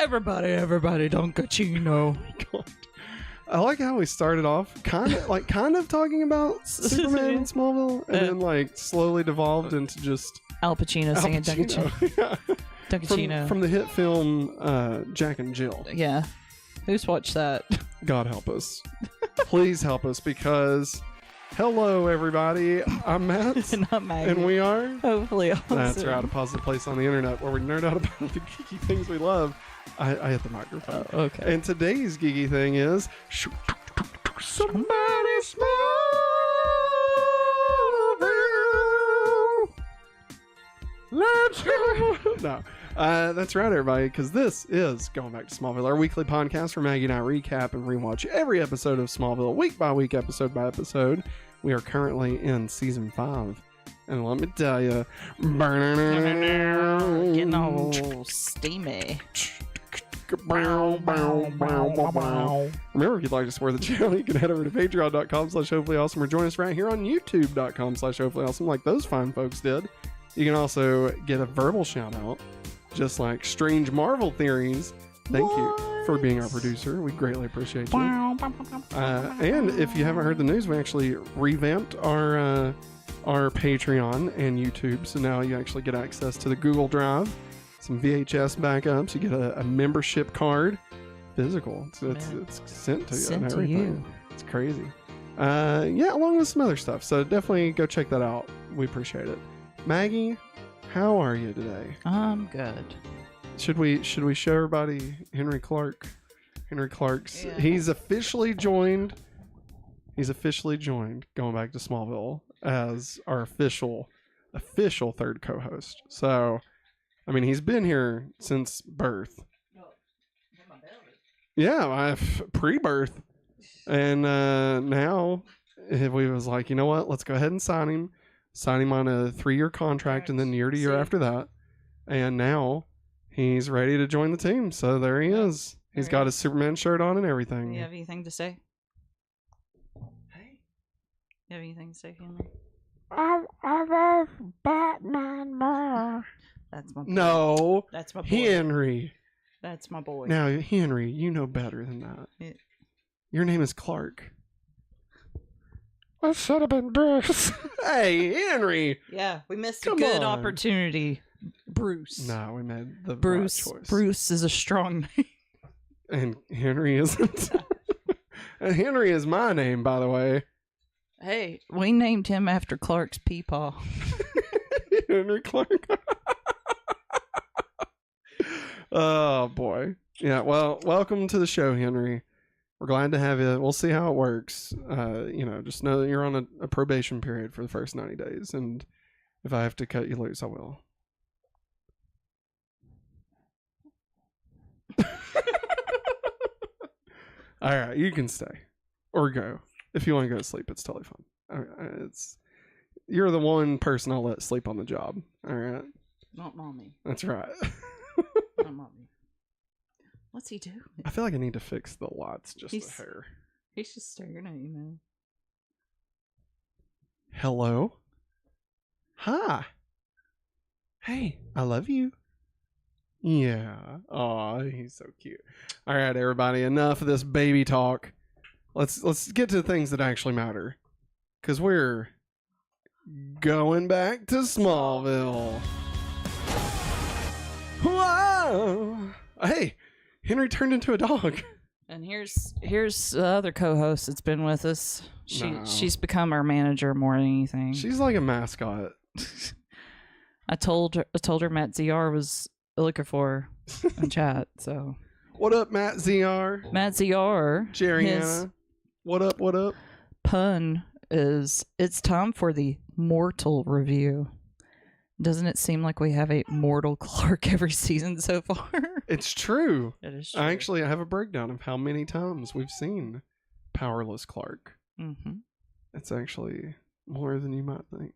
Everybody, Don Cachino. I like how we started off kind of talking about Superman and Smallville, and then like slowly devolved into just Al Pacino singing Don Cachino. Yeah. Don Cachino. From the hit film Jack and Jill. Yeah. Who's watched that? God help us. Please help us, because hello everybody, I'm Matt. And I'm Maggie. And we are hopefully awesome. That's right, a positive place on the internet where we nerd out about the geeky things we love. I hit the microphone. Oh, okay. And today's geeky thing is somebody Smallville. Let's go. No, that's right, everybody, because this is Going Back to Smallville, our weekly podcast where Maggie and I recap and rewatch every episode of Smallville, week by week, episode by episode. We are currently in season 5, and let me tell you, getting all steamy. Remember, if you'd like to support the channel, you can head over to patreon.com/hopefullyawesome or join us right here on youtube.com/hopefullyawesome like those fine folks did. You can also get a verbal shout out, just like Strange Marvel Theories. Thank you for being our producer. We greatly appreciate you. And if you haven't heard the news, we actually revamped our Patreon and YouTube. So now you actually get access to the Google Drive, some VHS backups. You get a membership card, physical. So it's sent to you and everything. It's crazy. Yeah, along with some other stuff. So definitely go check that out. We appreciate it. Maggie, how are you today? I'm good. Should we show everybody Henry Clark? Henry Clark's he's officially joined Going Back to Smallville as our official third co-host. So I mean, he's been here since birth. Yeah, pre-birth. And now we was like, you know what? Let's go ahead and sign him on a 3-year contract, and then year to year after that. And now he's ready to join the team. So there he is. He's got his Superman shirt on and everything. You have anything to say? Hey. You have anything to say, Henry? I love Batman more. That's my boy. No. That's my boy. Henry. That's my boy. Now, Henry, you know better than that. Your name is Clark. It should have been Bruce. Hey, Henry. Yeah, we missed a good opportunity. Bruce. No, we made the Bruce. right choice. Bruce is a strong name. And Henry isn't. And Henry is my name, by the way. Hey, we named him after Clark's peepaw. Henry Clark. Oh, boy. Yeah, well, welcome to the show, Henry. We're glad to have you. We'll see how it works. Just know that you're on a probation period for the first 90 days. And if I have to cut you loose, I will. All right, you can stay or go. If you want to go to sleep, it's totally fine. You're the one person I'll let sleep on the job. All right. Not mommy. That's right. Not mommy. What's he doing? I feel like I need to fix the lights just a hair. He's just staring at you, man. Hello? Hi. Hey, I love you. Yeah. Aw, he's so cute. All right, everybody, enough of this baby talk. Let's get to the things that actually matter. Because we're going back to Smallville. Whoa! Hey, Henry turned into a dog. And here's the other co-host that's been with us. She's become our manager more than anything. She's like a mascot. I told her Matt ZR was looking for her in chat. So what up, Matt ZR? Matt ZR. Jerry Anna. What up? What up? Pun is it's time for the mortal review. Doesn't it seem like we have a mortal Clark every season so far? It's true. It is true. I have a breakdown of how many times we've seen Powerless Clark. Mm-hmm. It's actually more than you might think.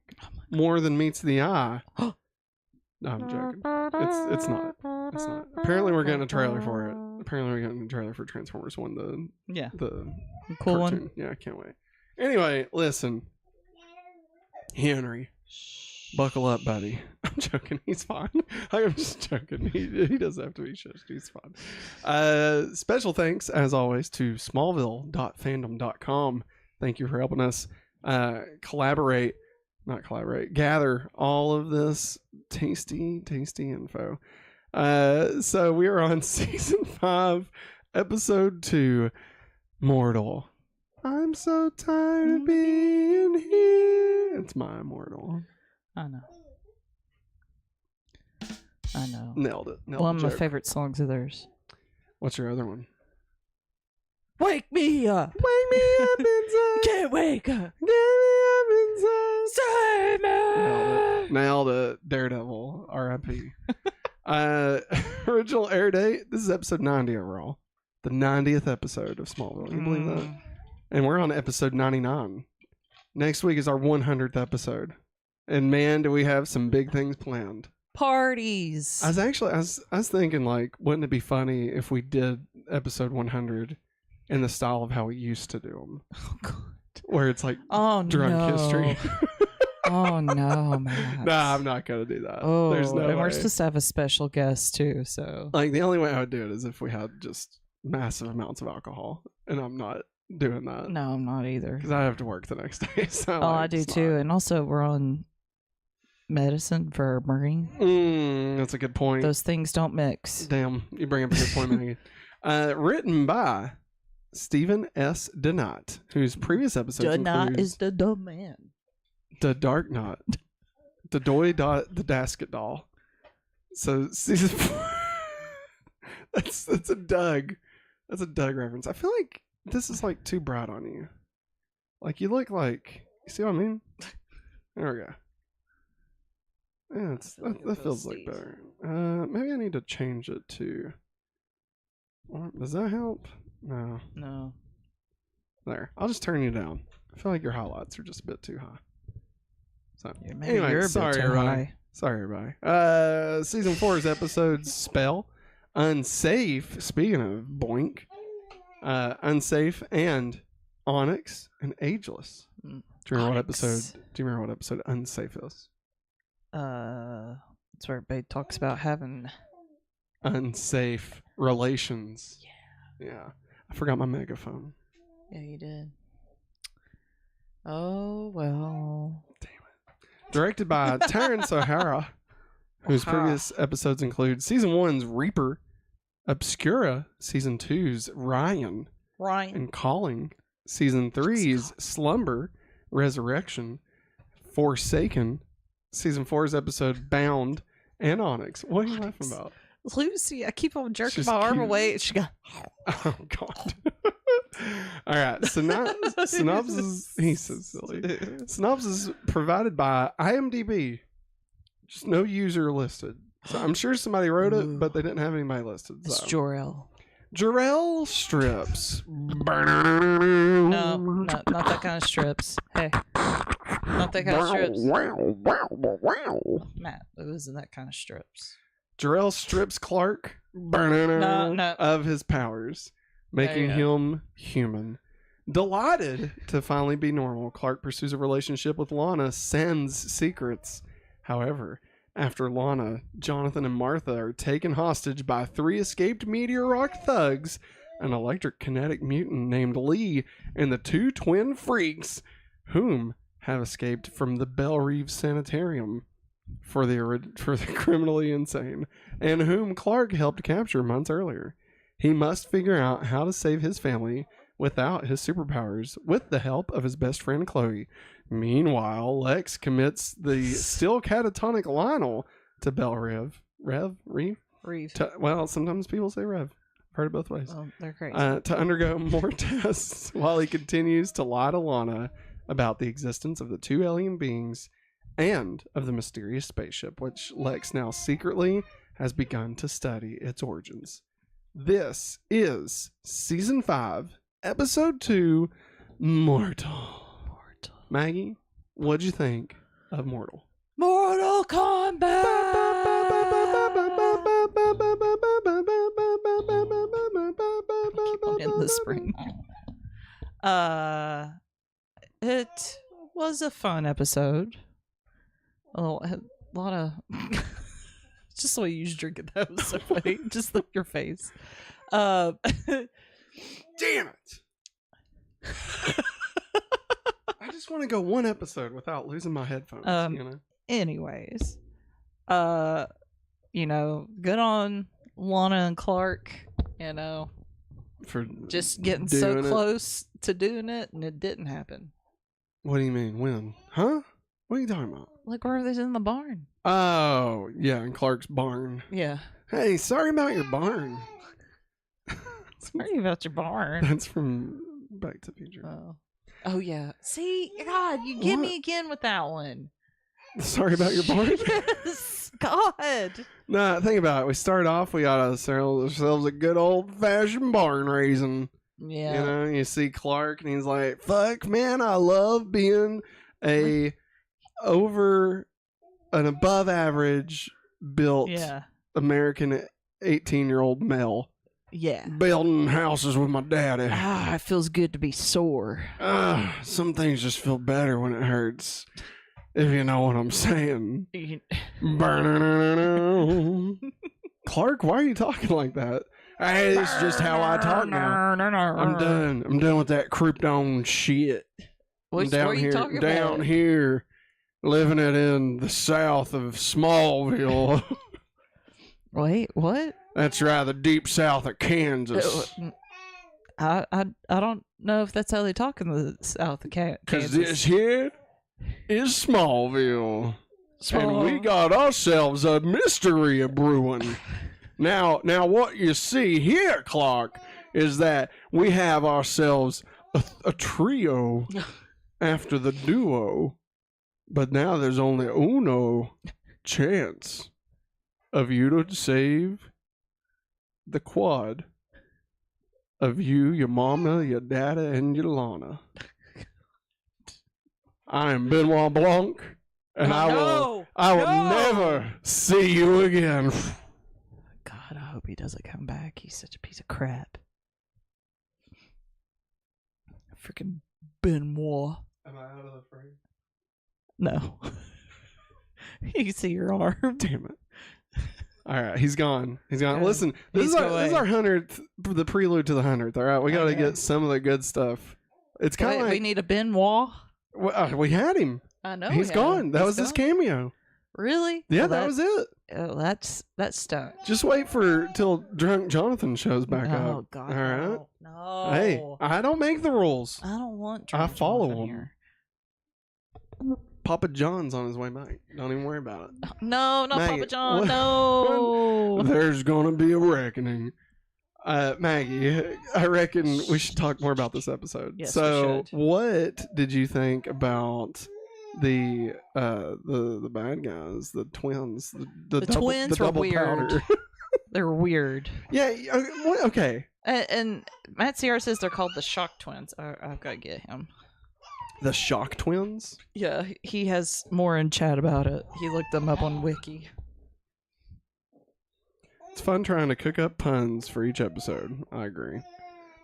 More than meets the eye. No, I'm joking. It's not. It's not. Apparently we're getting a trailer for it. Apparently we're getting a trailer for Transformers 1. The cool cartoon. one. Yeah, I can't wait. Anyway, listen. Henry. Buckle up, buddy. I'm joking. He's fine. I'm just joking. He doesn't have to be shushed. He's fine. Special thanks, as always, to smallville.fandom.com. Thank you for helping us gather all of this tasty info. So we are on season 5, episode 2, Mortal. I'm so tired of being here. It's my Mortal. I know. Nailed it. One of my favorite songs of theirs. What's your other one? Wake me up. Wake me up inside. Can't wake up. Get me up inside. Save me. Nailed it. Daredevil. R.I.P. Original air date. This is episode 90 overall. The 90th episode of Smallville. Can you believe that? And we're on episode 99. Next week is our 100th episode. And man, do we have some big things planned. Parties. I was thinking, like, wouldn't it be funny if we did episode 100 in the style of how we used to do them? Oh, God. Where it's like drunk history. Oh, no, man. Nah, I'm not going to do that. Oh, there's no and way. we're supposed to have a special guest, too, so. Like, the only way I would do it is if we had just massive amounts of alcohol. And I'm not doing that. No, I'm not either. Because I have to work the next day. So Oh, I do, too. And also, we're on medicine for marine. That's a good point. Those things don't mix. Damn, you bring up a good point, Maggie. Written by Stephen S. DeKnott, whose previous episodes Knot is the dumb man. The Dark Knot, the Doy Dot, the Dasket Doll. So season 4. That's a Doug. That's a Doug reference. I feel like this is like too bright on you. Like you look like. You see what I mean? There we go. Yeah, that feels like better. Maybe I need to change it to. Does that help? No. There. I'll just turn you down. I feel like your highlights are just a bit too high. So anyway, you're a sorry bit too everybody. high. Sorry everybody. Season 4's episodes Spell, Unsafe. Speaking of boink, Unsafe and Onyx and Ageless. Do you remember what episode? Do you remember what episode Unsafe is? That's where everybody talks about having unsafe relations. Yeah. I forgot my megaphone. Yeah, you did. Oh, well. Damn it. Directed by Terrence O'Hara, whose previous episodes include Season 1's Reaper, Obscura, Season 2's Ryan, and Calling, Season 3's Slumber, Resurrection, Forsaken, Season 4's episode Bound, and Onyx. What are you laughing about? Lucy, I keep on jerking She's my arm cute. away. She got. Oh, God. All right. Synopsis. He's so silly. Synopsis provided by IMDb. Just no user listed. So I'm sure somebody wrote it, but they didn't have anybody listed. It's So. Jor-El. Jor-El strips. No, not that kind of strips. Hey. Not that kind of strips. Matt, it wasn't that kind of strips. Jor-El strips Clark No. of his powers, making him human. Delighted to finally be normal, Clark pursues a relationship with Lana, sends secrets. However, after Lana, Jonathan and Martha are taken hostage by 3 escaped Meteor Rock thugs, an electric kinetic mutant named Lee, and the 2 twin freaks, whom have escaped from the Belle Reeve Sanitarium for the criminally insane, and whom Clark helped capture months earlier. He must figure out how to save his family without his superpowers, with the help of his best friend Chloe. Meanwhile, Lex commits the still catatonic Lionel to Belle Reeve. Reeve? Well, sometimes people say Rev. I've heard it both ways. Oh, they're crazy. To undergo more tests while he continues to lie to Lana about the existence of the 2 alien beings and of the mysterious spaceship, which Lex now secretly has begun to study its origins. This is Season 5, Episode 2, Mortal. Maggie, what'd you think of Mortal? Mortal Kombat! Keep on in the spring. It was a fun episode. a lot of. Just the way you just drink it. That was so funny. Just look at your face. Damn it! I just want to go one episode without losing my headphones. You know. Anyways, good on Lana and Clark. For just getting so close to doing it, and it didn't happen. What do you mean? When? Huh? What are you talking about? Like where they in the barn. Oh, yeah, in Clark's barn. Yeah. Hey, sorry about your barn. Sorry about your barn. That's from Back to the Future. Oh yeah. See, God, you get me again with that one. Sorry about your barn? Yes, God. Nah, think about it. We started off, we got ourselves a good old-fashioned barn raising. Yeah. You see Clark, and he's like, fuck, man, I love being a over an above average built American 18-year-old male. Yeah. Building houses with my daddy. It feels good to be sore. Some things just feel better when it hurts. If you know what I'm saying. Clark, why are you talking like that? Hey, it's just how I talk now. I'm done. I'm done with that Krypton shit. What are you talking about? Down here, living it in the south of Smallville. Wait, what? That's right, the deep south of Kansas. I don't know if that's how they talk in the south of Kansas. Because this here is Smallville. And we got ourselves a mystery a brewing. Now what you see here, Clark, is that we have ourselves a trio after the duo. But now there's only uno chance of you to save the quad of you, your mama, your daddy, and your Lana. I am Benoit Blanc, and I will never see you again. God, I hope he doesn't come back. He's such a piece of crap. Freaking Benoit. Am I out of the frame? No. You can see your arm. Damn it. All right, he's gone. He's gone. Good. Listen, this is our 100th, the prelude to the 100th. All right, we got to get some of the good stuff. It's kind of like we need a Benoit. We had him. I know he's gone. That was his cameo. Really? Yeah, that was it. Oh, that's stuck. Just wait till drunk Jonathan shows back up. Oh God! All right. No. Hey, I don't make the rules. I don't want. I follow Jonathan him. Here. Papa John's on his way back. Don't even worry about it. No, not Maggie, Papa John. No. There's gonna be a reckoning. Maggie, I reckon we should talk more about this episode. Yes, so, we should. What did you think about the bad guys, the twins, the twins double were weird. powder? They're weird. Yeah. Okay. And Matt Sierra says they're called the Shock Twins. I've got to get him. The Shock Twins? Yeah, he has more in chat about it. He looked them up on Wiki. It's fun trying to cook up puns for each episode. I agree.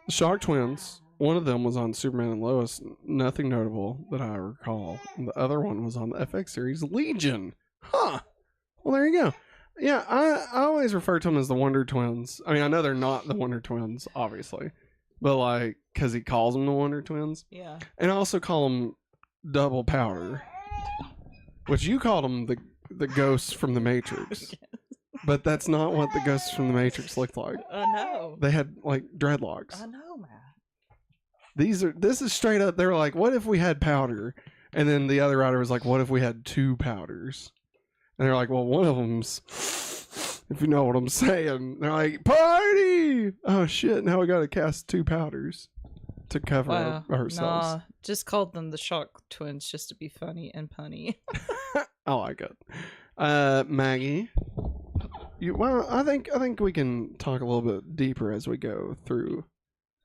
The Shock Twins, one of them was on Superman and Lois, nothing notable that I recall. And the other one was on the FX series Legion. Huh. Well, there you go. Yeah, I always refer to them as the Wonder Twins. I mean, I know they're not the Wonder Twins, obviously. But, like, because he calls them the Wonder Twins. Yeah. And I also call them Double Powder. Which you called them the ghosts from the Matrix. But that's not what the ghosts from the Matrix looked like. I know. They had, like, dreadlocks. I know, man. This is straight up, they were like, what if we had powder? And then the other writer was like, what if we had two powders? And they're like, well, one of them's, if you know what I'm saying. They're like, party! Oh, shit, now we got to cast two powders to cover ourselves. Nah, just called them the Shock Twins just to be funny and punny. I like it. Maggie, I think we can talk a little bit deeper as we go through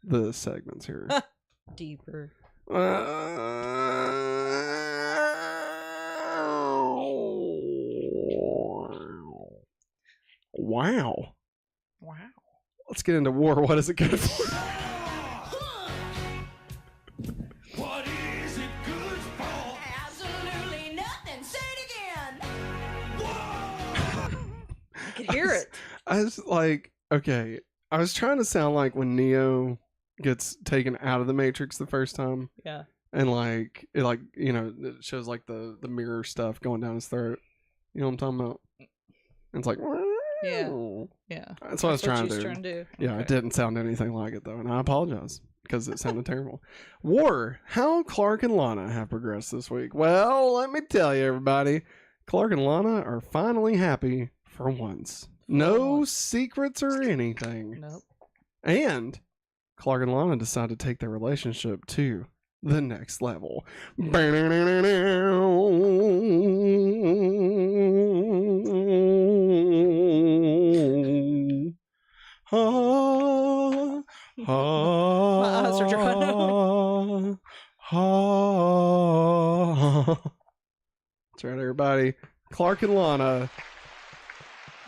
the segments here. Deeper. Wow. Let's get into war. What is it good for? What is it good for? Absolutely nothing. Say it again. hear it. I was like, okay. I was trying to sound like when Neo gets taken out of the Matrix the first time. Yeah. And like it it shows like the mirror stuff going down his throat. You know what I'm talking about? And it's like Yeah. Yeah. That's what I was trying to do. Trying to do. Yeah, Okay. it didn't sound anything like it though, and I apologize because it sounded terrible. War. How Clark and Lana have progressed this week. Well, let me tell you, everybody. Clark and Lana are finally happy for once. No secrets or anything. Nope. And Clark and Lana decide to take their relationship to the next level. My eyes are drying That's right, everybody. Clark and Lana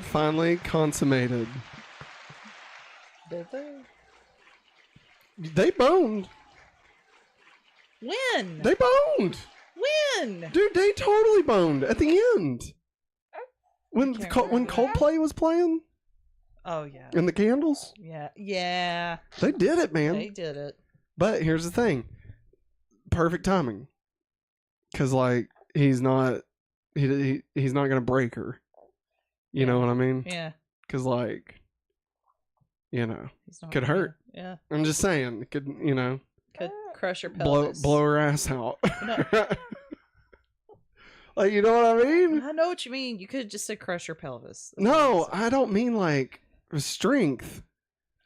finally consummated. Did they? They boned. When? They boned. When? Dude, they totally boned at the end. When can't when remember. Coldplay was playing Oh yeah. and the candles, Yeah. Yeah. they did it, man. They did it. But here's the thing. Perfect timing. Cuz like he's not going to break her. You know what I mean? Yeah. Cuz like He's not could gonna- hurt. Yeah. I'm just saying, it could, Could crush her blow pelvis. her ass out. No. Like, you know what I mean? I know what you mean. You could have just said crush her pelvis. That's No, what I don't mean like strength.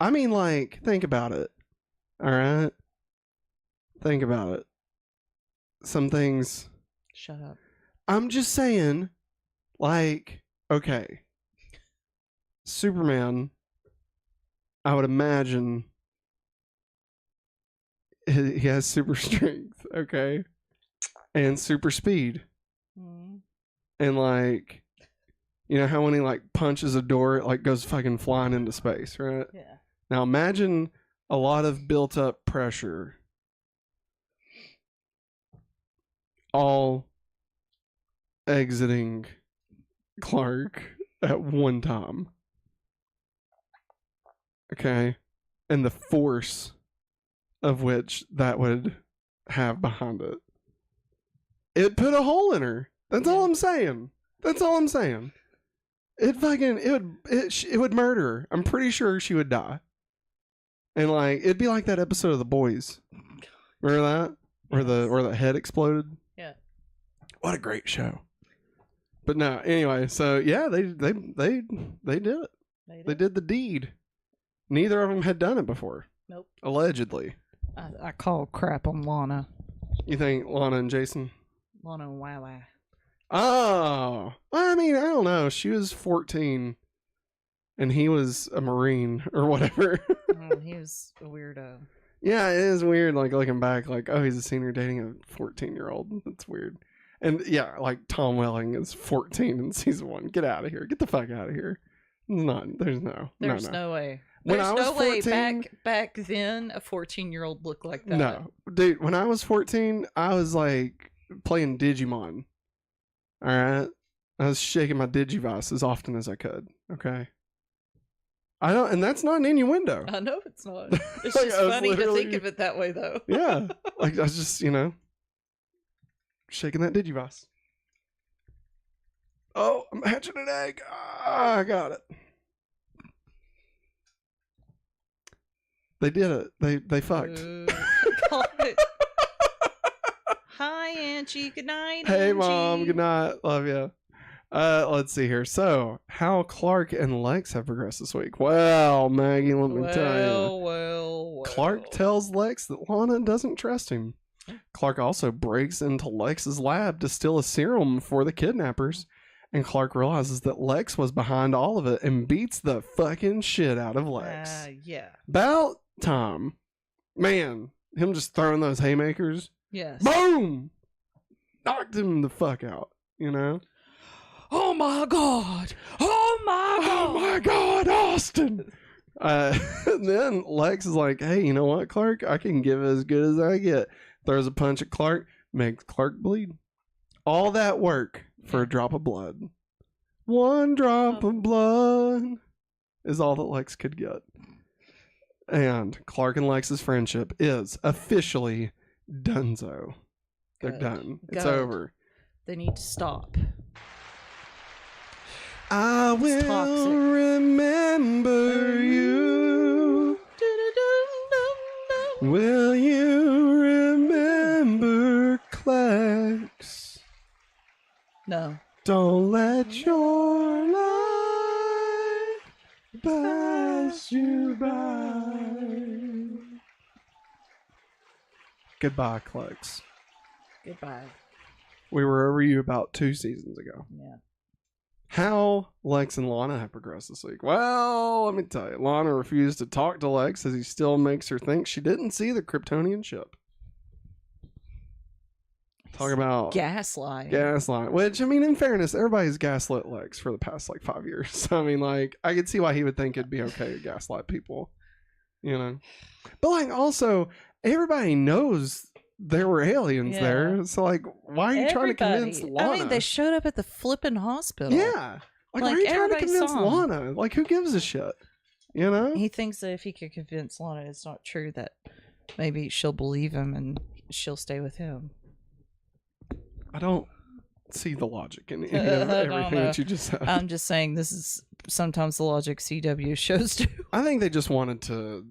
I mean like, think about it. All right? Think about it. Some things. Shut up. I'm just saying, like, okay. Superman, I would imagine he has super strength, okay? And super speed. Mm. And like, you know how when he like punches a door, it like goes fucking flying into space, right? Yeah. Now imagine a lot of built up pressure all exiting Clark at one time. Okay? And the force of which that would have behind it. It put a hole in her. That's all I'm saying. That's all I'm saying. It would murder her. I'm pretty sure she would die. And like it'd be like that episode of The Boys. Remember that? Where the head exploded? Yeah. What a great show. But no, anyway, so yeah, they did it. They did the deed. Neither of them had done it before. Nope. Allegedly. I call crap on Lana. You think Lana and Jason? Lana and Wawa. Oh, I mean, I don't know. She was 14, and he was a Marine or whatever. Oh, he was a weirdo. Yeah, it is weird. Like looking back, like oh, he's a senior dating a 14-year-old. That's weird. And yeah, like Tom Welling is 14 in season 1. Get out of here. Get the fuck out of here. There's no way. When There's I was no way 14 back then a 14-year-old looked like that. No, dude. When I was 14, I was like playing Digimon. All right, I was shaking my Digivice as often as I could. Okay, I don't, and that's not an innuendo. I know it's not. It's Like, just I was funny to literally- think of it that way, though. Yeah, like I was just shaking that Digivice. Oh, I'm hatching an egg. Ah, I got it. They did it. They fucked. Ooh, call it. Hi, Angie. Good night. Hey, Angie. Mom. Good night. Love you. Let's see here. So, how Clark and Lex have progressed this week? Well, Maggie, let me tell you. Well. Clark tells Lex that Lana doesn't trust him. Clark also breaks into Lex's lab to steal a serum for the kidnappers. And Clark realizes that Lex was behind all of it and beats the fucking shit out of Lex. Yeah. About time. Man, him just throwing those haymakers. Yes. Boom! Knocked him the fuck out, you know? Oh my God! Oh my God! Oh my God, Austin! And then Lex is like, hey, you know what, Clark? I can give it as good as I get. Throws a punch at Clark, makes Clark bleed. All that work for a drop of blood. One drop of blood is all that Lex could get. And Clark and Lex's friendship is officially donezo. They're Good. done. It's Good. over. They need to stop. I will toxic. remember you. Will you remember Clex? No. Don't let your life pass you by. Goodbye, Clex. Goodbye. We were over you about 2 seasons ago. Yeah. How Lex and Lana have progressed this week? Well, let me tell you. Lana refused to talk to Lex as he still makes her think she didn't see the Kryptonian ship. Talk about gaslight. Gaslight. Which, I mean, in fairness, everybody's gaslit Lex for the past, 5 years. So, I mean, I could see why he would think it'd be okay to gaslight people. You know? But, also, everybody knows there were aliens there. So, why are you trying to convince Lana? I mean, they showed up at the flipping hospital. Yeah. Why are you trying to convince Lana? Who gives a shit? You know? He thinks that if he could convince Lana it's not true, that maybe she'll believe him and she'll stay with him. I don't see the logic in everything that you just said. I'm just saying this is sometimes the logic CW shows do. I think they just wanted to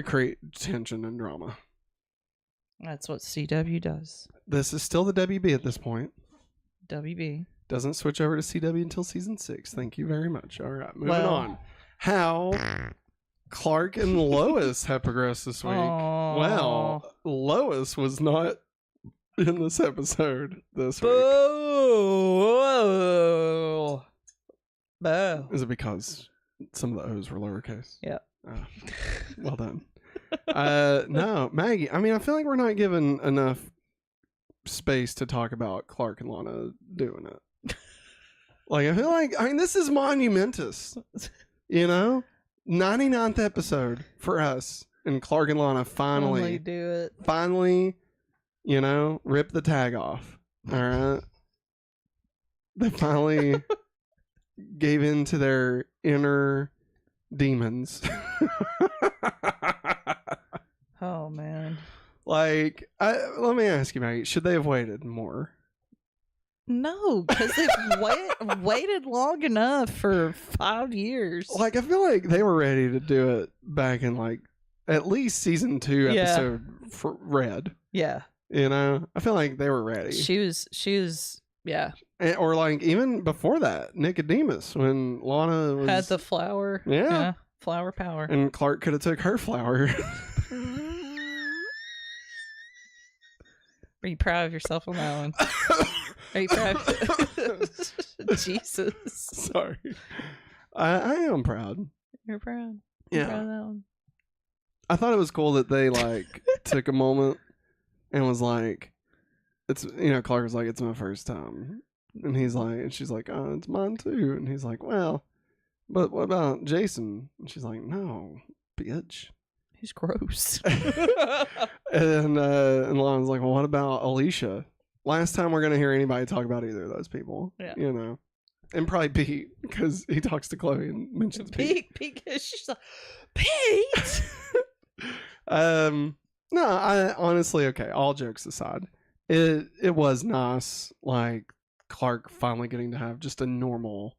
create tension and drama. That's what CW does. This is still the WB at this point. WB. Doesn't switch over to CW until season 6. Thank you very much. All right, moving on. How Clark and Lois have progressed this week. Aww. Well, Lois was not in this episode this week. Boo! Boo. Is it because some of the O's were lowercase? Yeah. Well done. No, Maggie. I mean, I feel like we're not given enough space to talk about Clark and Lana doing it. I feel like, this is monumentous. 99th episode for us, and Clark and Lana finally do it. Finally, rip the tag off. All right. They finally gave in to their inner demons. Oh man. Let me ask you, Maggie, should they have waited more? No, because they've waited long enough for 5 years. I feel like they were ready to do it back in at least season 2 episode for Red. Yeah. I feel like they were ready. She was yeah. Or even before that, Nicodemus, when Lana had the flower. Yeah. Flower power. And Clark could have took her flower. Are you proud of yourself on that one? Are you proud? Jesus. Sorry. I am proud. You're proud. Yeah. Proud of that one. I thought it was cool that they took a moment and was it's Clark was it's my first time. And he's and she's oh, it's mine too. And he's well, but what about Jason? And she's no, bitch. He's gross. And Lana's well, what about Alicia? Last time we're gonna hear anybody talk about either of those people. Yeah. And probably Pete, because he talks to Chloe and mentions Pete. Pete, she's Pete. No, I honestly, okay, all jokes aside, it was nice, Clark finally getting to have just a normal,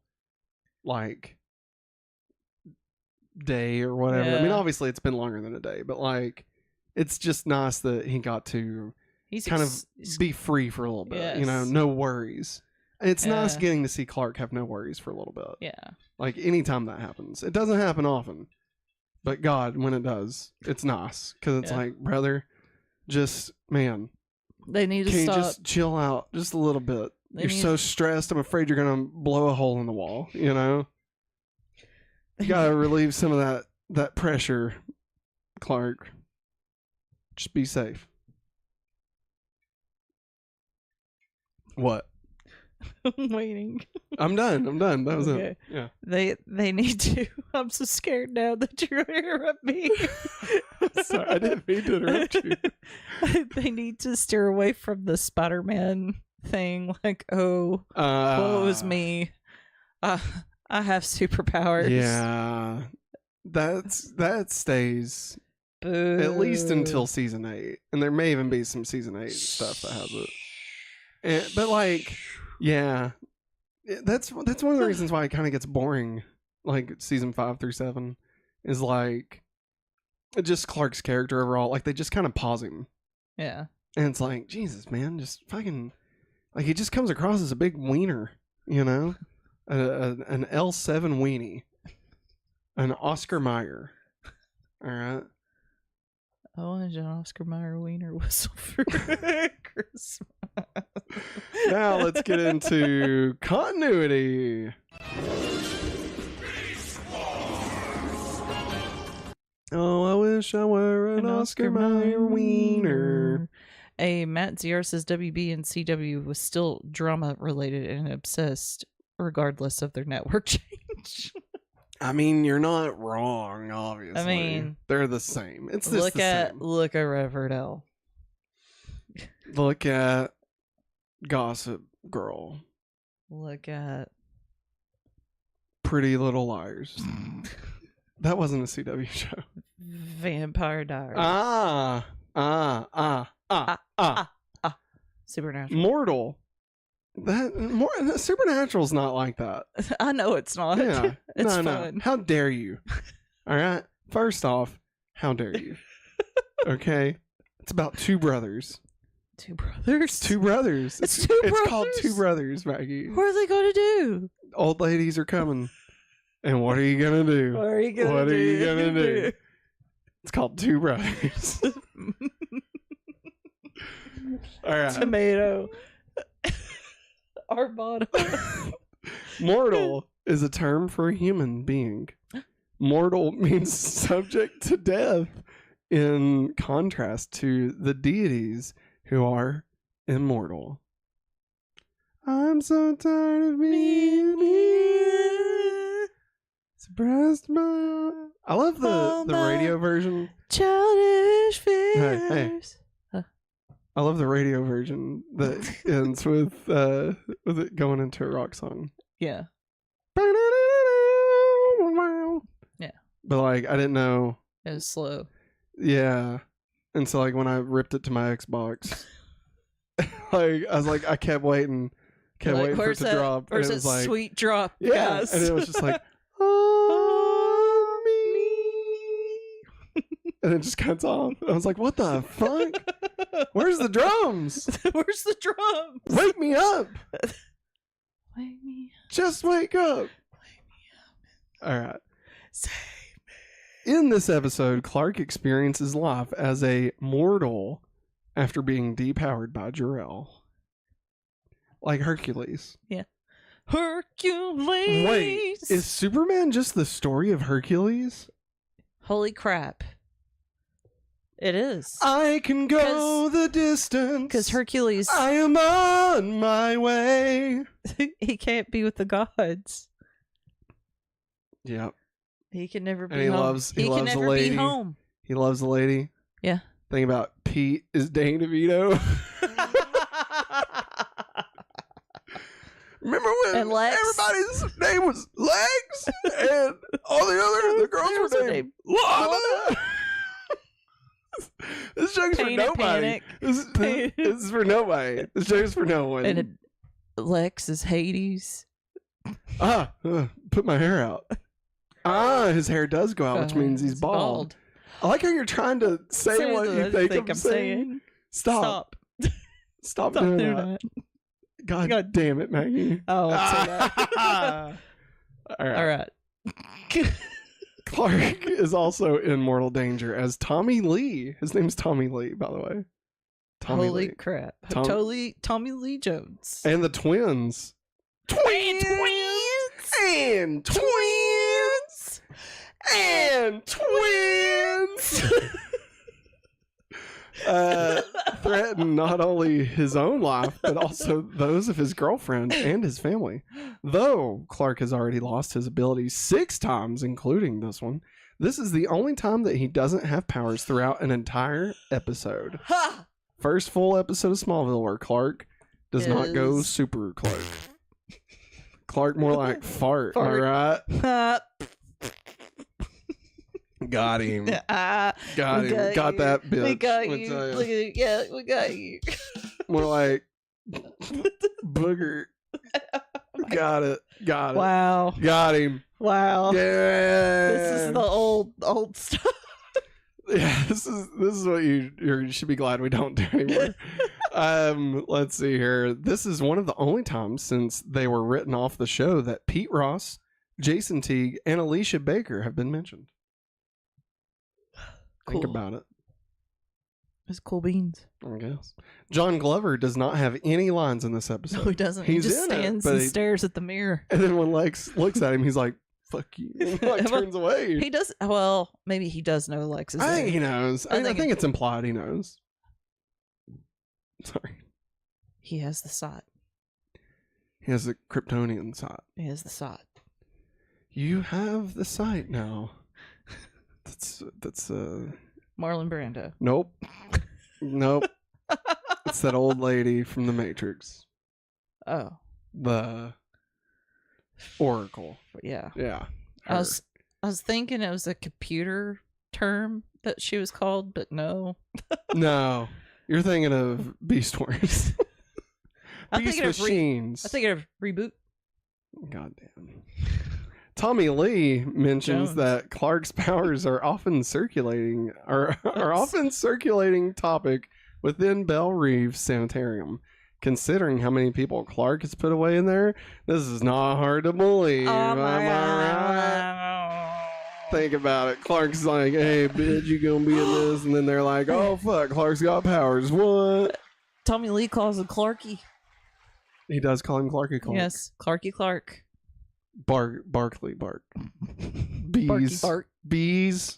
day or whatever. Yeah. I mean, obviously it's been longer than a day, but it's just nice that he got to be free for a little bit, Yes. No worries. It's nice Yeah. getting to see Clark have no worries for a little bit. Yeah. Anytime that happens. It doesn't happen often. But God, when it does, it's nice. Because it's brother, just, man. They need to can stop. you just chill out just a little bit? You're so stressed. I'm afraid you're going to blow a hole in the wall, You got to relieve some of that pressure, Clark. Just be safe. What? I'm waiting. I'm done. That was Okay. it. Yeah. They need to. I'm so scared now that you're going to interrupt me. Sorry, I didn't mean to interrupt you. They need to steer away from the Spider-Man thing. Woe is me. I have superpowers. Yeah, that stays Boo. at least until season 8, and there may even be some season 8 stuff that has it. But like, yeah, that's one of the reasons why it kind of gets boring. Like season 5 through 7 is like just Clark's character overall. Like they just kind of pause him. Yeah. And it's like, Jesus, man, just fucking, like, he just comes across as a big wiener, you know? An L7 weenie. An Oscar Mayer. All right? I wanted an Oscar Mayer wiener whistle for Christmas. Now let's get into continuity. Oh, I wish I were an Oscar Mayer wiener. A Matt ZR says WB and CW was still drama related and obsessed regardless of their network change. I mean, you're not wrong, obviously. I mean, they're the same. It's just look the at same. look at Riverdale. Look at Gossip Girl. Look at Pretty Little Liars. That wasn't a CW show. Vampire Diaries. Supernatural. Mortal. Supernatural's not like that. I know it's not. Yeah. It's no. fun. How dare you? All right. First off, how dare you? Okay. It's about two brothers. Two brothers? Two brothers. It's two It's brothers? called Two Brothers, Maggie. What are they going to do? Old ladies are coming. And what are you going to do? What are you going to What do? are you going to do? It's called Two Brothers. All right. Tomato. Armada. Mortal is a term for a human being. Mortal means subject to death, in contrast to the deities who are immortal. I'm so tired of being here, suppressed by... I love the radio version. Childish fears. Hey. I love the radio version that ends with it going into a rock song. Yeah. Yeah. But like I didn't know. It was slow. Yeah. And so like when I ripped it to my Xbox, like I was like I kept waiting for it to drop. Where's and it that was like sweet drop? yeah, Guys? and it was just like on me. And it just cuts off. I was like, what the fuck? Where's the drums? Where's the drums? Wake me up. Wake me up. Just wake up. Wake me up. All right. Save In this episode, Clark experiences life as a mortal after being depowered by Jor-El. Like Hercules. me. Hercules. Wait, is Superman just the story of Hercules? Holy crap. It is. I can go the distance. Because Hercules, I am on my way. he can't be with the gods. Yep. He can never be And he home. loves he can the never lady. be home. He loves the lady. Yeah. Thing about Pete is Dane DeVito. Remember when And Lex. everybody's name was Lex and all the girls Girls were were named named Lana? This joke's for Pain and nobody. Panic. This is for nobody. This joke's for no one. And Lex is Hades. Put my hair out. His hair does go out, which means he's bald. I like how you're trying to say what you think I'm saying. Stop doing that. God damn it, Maggie. Oh, I'll say that. All right. All right. Clark is also in mortal danger as Tommy Lee. His name's Tommy Lee, by the way. Tommy Holy Lee. crap. Tom- Tommy Lee Jones. And the twins. Twins! And twins! And twins! Threaten not only his own life, but also those of his girlfriend and his family. Though Clark has already lost his abilities 6 times, including this one, this is the only time that he doesn't have powers throughout an entire episode. Ha! First full episode of Smallville where Clark does not go Is- super Clark. Clark more like fart. All Fart. right. Got him. Got him. Got that bitch. We got Let me you. tell ya. Look at it. Yeah, we got you. More like booger. Got it. Got it. Wow. Got him. Wow. Yeah. This is the old stuff. Yeah, this is what you should be glad we don't do anymore. Let's see here. This is one of the only times since they were written off the show that Pete Ross, Jason Teague, and Alicia Baker have been mentioned. Think Cool. about it. It's cool beans. I guess. John Glover does not have any lines in this episode. No, he doesn't. He's he just in it, stands but and he- stares at the mirror. And then when Lex looks at him, he's like, fuck you. And like turns away. He does. Well, maybe he does know Lex is I think there. he knows. I think it's implied he knows. Sorry. He has the side. He has a Kryptonian side. He has the side. You have the sight now. That's Marlon Brando. Nope. Nope. It's that old lady from the Matrix. Oh, The Oracle. yeah. Yeah. I was thinking it was a computer term that she was called, but no. No. You're thinking of Beast Wars. I'm Beast thinking of Machines. I think of Reboot. Goddamn. Tommy Lee mentions Jones. that Clark's powers are often circulating topic within Belle Reeves Sanitarium. Considering how many people Clark has put away in there, this is not hard to believe. Oh Am my I right? Think about it. Clark's like, hey, bitch, you gonna be in this? And then they're like, oh, fuck, Clark's got powers. What? Tommy Lee calls him Clarky. He does call him Clarky Clark. Yes, Clarky Clark. Barkley Bark. Bees. Barky Bark. Bees.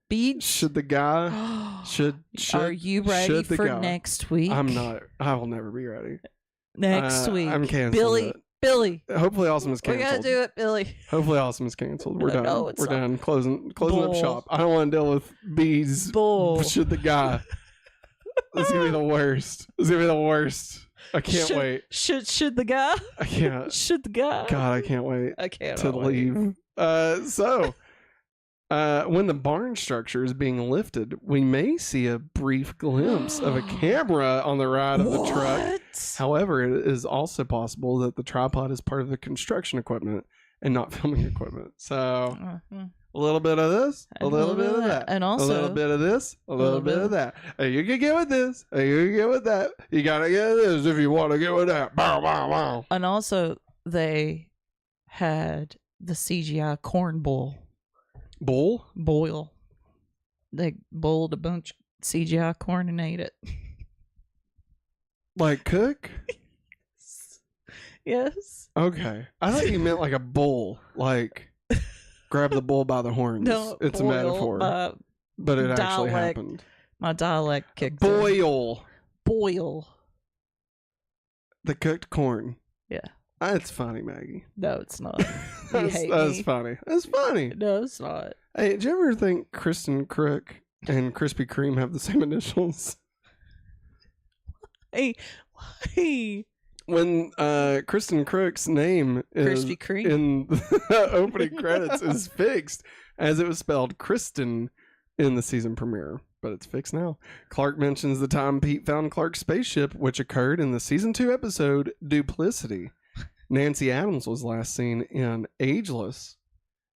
Beads. Should the guy should Are you ready should the for guy- next week? I'm not. I will never be ready. Next week. I'm canceling Billy. it. Billy. Hopefully, Awesome is We canceled. gotta do it, Billy. Hopefully, Awesome is canceled. We're No, done. no, it's We're not. done. Closing up Bull. shop. I don't want to deal with bees. Bull. Should the guy? This is gonna be the worst. This is gonna be the worst. I can't wait. Should the guy? I can't. Should the guy? God, I can't wait I can't to wait. leave. When the barn structure is being lifted, we may see a brief glimpse of a camera on the ride of the truck. What? However, it is also possible that the tripod is part of the construction equipment and not filming equipment. So Mhm. a little bit of this, a little bit of that, and a also little bit of this, a little bit of that. Hey, you can get with this. Hey, you can get with that. You gotta get this if you want to get with that. Bow, bow, bow. And also, they had the CGI corn Bull? boil. They boiled a bunch of CGI corn and ate it. Like cook? Yes. Okay. I thought you meant like a bull. Like grab the bull by the horns. No, It's a boil. metaphor. But it actually dialect happened. My dialect kicked in. Boil Boil. the cooked corn. Yeah. It's funny, Maggie. No, it's not. You That's hate me. funny. That's funny. No, it's not. Hey, did you ever think Kristen Crook and Krispy Kreme have the same initials? Hey, why? When Kristen Crook's name is Krispy Kreme? in the opening credits is fixed as it was spelled Kristen in the season premiere, but it's fixed now. Clark mentions the time Pete found Clark's spaceship, which occurred in the season 2 episode Duplicity. Nancy Adams was last seen in Ageless.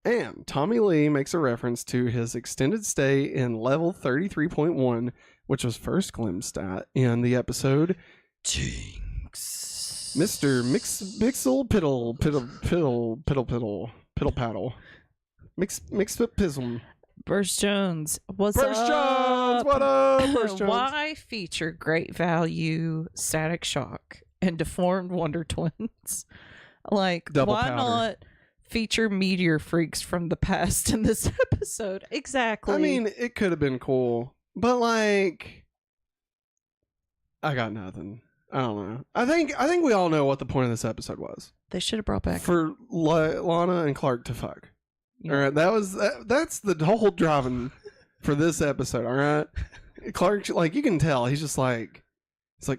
And Tommy Lee makes a reference to his extended stay in level 33.1, which was first glimpsed at in the episode Jinx. Mr. Mixel Piddle Paddle. Mix Pizzle. Burst Jones. What's Burst up? Jones, what up? Burst Jones. Why feature great value Static Shock and deformed Wonder Twins? Like, Double why powder. not feature meteor freaks from the past in this episode? Exactly. I mean, it could have been cool, but like, I got nothing. I don't know. I think we all know what the point of this episode was. they should have brought back. For Lana and Clark to fuck. Yeah. All right, that's the whole driving for this episode. All right, Clark, like you can tell, he's like,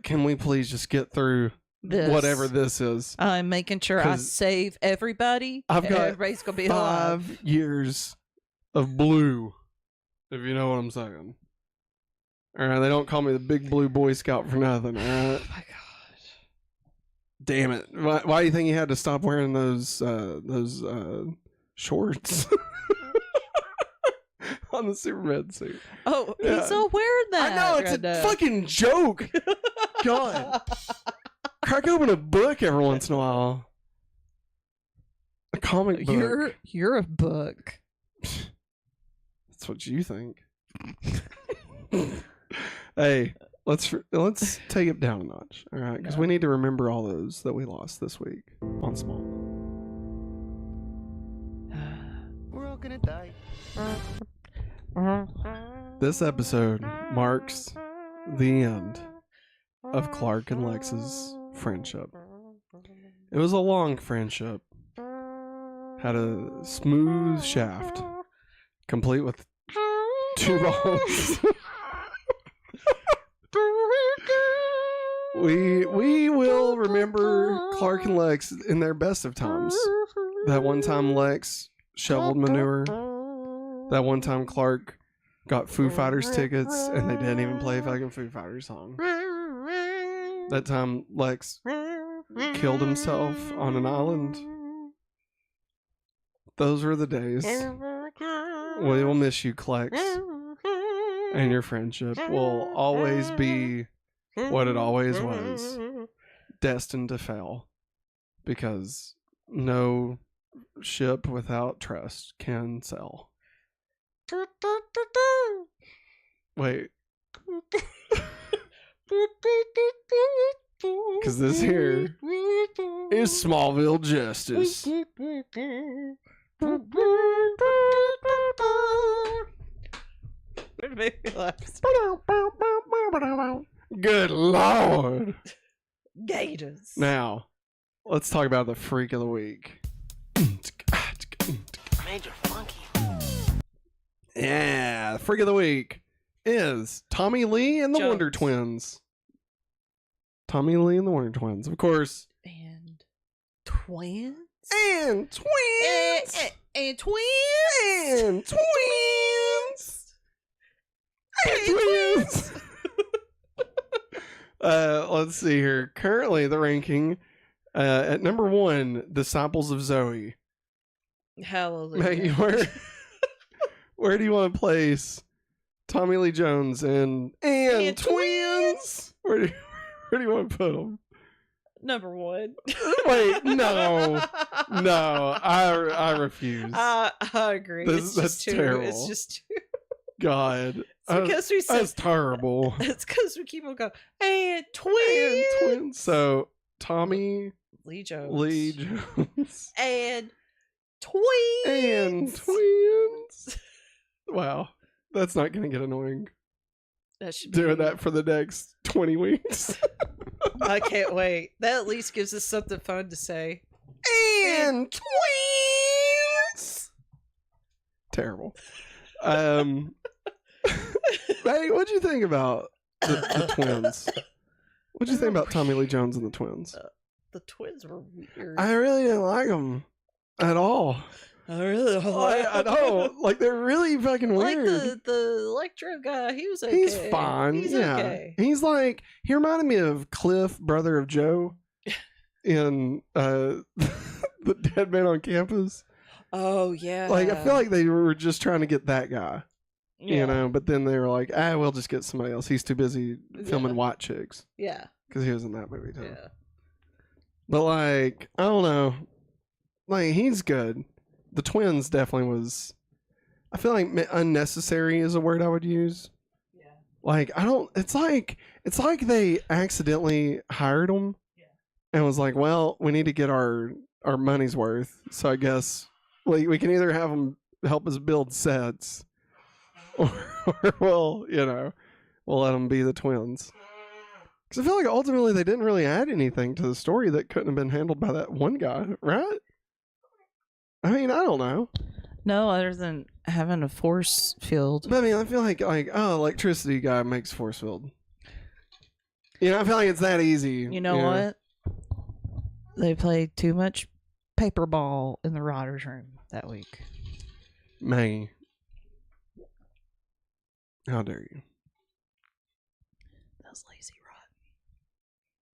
can we please just get through whatever this is. I'm making sure I 'Cause save everybody. I've got Everybody's gonna be alive. 5 years of blue, if you know what I'm saying. All right, they don't call me the big blue Boy Scout for nothing. All right. Oh my god. Damn it! Why do you think you had to stop wearing those shorts on the Superman suit? Oh, Yeah. he's still wearing that. I know, it's a fucking joke. God. Crack open a book every once in a while. A comic book. You're a book. That's what you think. Hey, let's take it down a notch, all right? Because we need to remember all those that we lost this week on Small. We're all gonna die. This episode marks the end of Clark and Lex's friendship. It was a long friendship. Had a smooth shaft, complete with 2 balls. We will remember Clark and Lex in their best of times. That one time Lex shoveled manure. That one time Clark got Foo Fighters tickets and they didn't even play a fucking Foo Fighters song. That time Lex killed himself on an island. Those were the days. We will miss you, Klex. And your friendship will always be what it always was. Destined to fail. Because no ship without trust can sail. Wait. Because this here is Smallville Justice. It made me laugh. Good Lord. Gators. Now, let's talk about the freak of the week. Major Funky. Yeah, the freak of the week is Tommy Lee and the Jones. Wonder Twins. Tommy Lee and the Wonder Twins, of course. And twins? And twins! And twins? And twins! And twins! Let's see here. Currently, the ranking at number 1, Disciples of Zoe. Hallelujah. Maggie, where do you want to place Tommy Lee Jones and twins? Where do you want to put them? Number 1. Wait, no, I refuse. I agree. That's too. terrible. It's just too. God, It's because we said that's terrible. it's because we keep on going. And twins. And twins. So Tommy Lee Jones. Lee Jones And twins. and twins. Wow, that's not gonna get annoying. That should be Doing that for the next 20 weeks. I can't wait. That at least gives us something fun to say. And twins. Terrible. Hey, what'd you think about the twins? What'd you think about Tommy Lee Jones and the twins? The twins were weird. I really didn't like them at all. I really don't I know, like they're really fucking like weird. the Electro guy. He was okay. He's fine. He's yeah, okay. he's like he reminded me of Cliff, brother of Joe, in the Dead Man on Campus. Oh yeah. Like I feel like they were just trying to get that guy. yeah. You know, but then they were like, we'll just get somebody else. He's too busy filming Yeah. White Chicks. Yeah. Because he was in that movie too. Yeah. But like, I don't know. Like, he's good. The twins definitely was. I feel like unnecessary is a word I would use. Yeah. Like, I don't. It's like they accidentally hired them. Yeah. And was like, well, we need to get our money's worth. So I guess we can either have them help us build sets, or we'll let them be the twins. Because I feel like ultimately they didn't really add anything to the story that couldn't have been handled by that one guy, right? I mean, I don't know. No, other than having a force field. But I mean, I feel like electricity guy makes force field. You know, I feel like it's that easy. You know what? They played too much paper ball in the writer's room that week. Maggie, how dare you? That was lazy,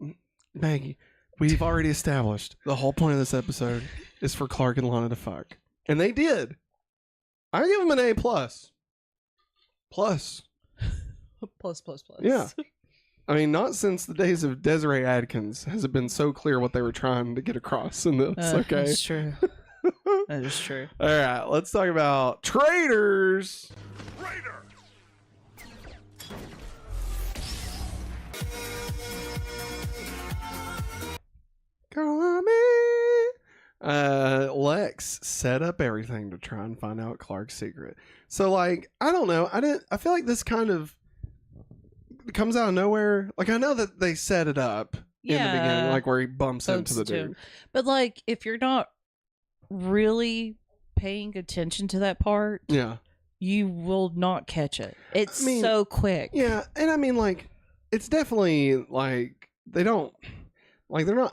Rod. Maggie, we've already established the whole point of this episode is for Clark and Lana to fuck. And they did. I give them an A+. Plus. Plus. Yeah. I mean, not since the days of Desiree Adkins has it been so clear what they were trying to get across in this, okay? That's true. That is true. All right, let's talk about traitors. Call me. Lex set up everything to try and find out Clark's secret. So, like, I don't know. I feel like this kind of comes out of nowhere. Like, I know that they set it up in the beginning, like where he bumps into the dude. But like, if you're not really paying attention to that part, Yeah. you will not catch it. It's so quick. Yeah, and I mean, like, it's definitely like they're not